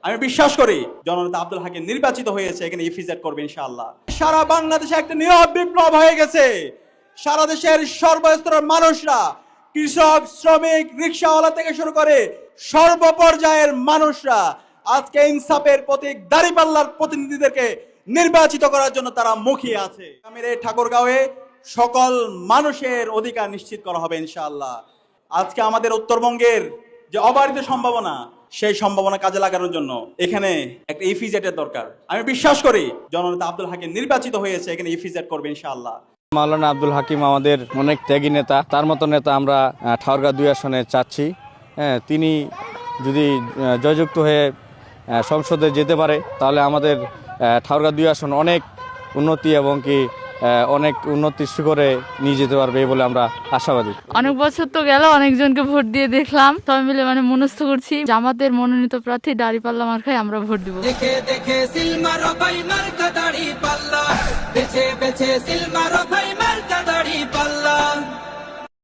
আমি বিশ্বাস করি জননেতা আব্দুল হাকিম নির্বাচিত হয়েছে, এখানে ইফিজেড করবে ইনশাআল্লাহ। সারা বাংলাদেশে একটা নীরব বিপ্লব হয়ে গেছে। সারা দেশের সর্বস্তরের মানুষরা, কৃষক, শ্রমিক, রিকশাওয়ালা থেকে শুরু করে সর্বপর্যায়ের মানুষরা আজকে ইনসাফের প্রতীক দাঁড়িপাল্লার প্রতিনিধিদেরকে নির্বাচিত করার জন্য তারা মুখিয়ে আছে। আমির এই ঠাকুরগাঁওয়ে সকল মানুষের অধিকার নিশ্চিত করা হবে ইনশাআল্লাহ। আজকে আমাদের উত্তরবঙ্গের যে অবারিত সম্ভাবনা, সেই সম্ভাবনা কাজে লাগানোর জন্য এখানে একটা ইফিজেটের দরকার। আমি বিশ্বাস করি জননেতা আব্দুল হাকিম নির্বাচিত হয়েছে, এখানে ইফিজেট করবে ইনশাআল্লাহ। মাওলানা আব্দুল হাকিম আমাদের অনেক ত্যাগী নেতা, তার মতো নেতা আমরা ঠাকুরগাঁও 2 আসনে চাচ্ছি। তিনি যদি জয়যুক্ত হয়ে সংসদে যেতে পারে তাহলে আমাদের ঠাকুরগাঁও 2 আসন অনেক উন্নতি এবং কি অনেক উন্নতির শিখরে নিয়ে যেতে পারবে বলে আমরা আশাবাদী। অনেক বছর তো গেল, অনেকজনকে ভোট দিয়ে দেখলাম, সবাই মিলে মনস্থ করছি জামাতের মনোনীত প্রার্থী দাঁড়িপাল্লা মার্কায় আমরা ভোট দিব। দেখে দেখে সিল মারো ভাই মার্কা দাঁড়িপাল্লা, বেছে বেছে সিল মারো ভাই।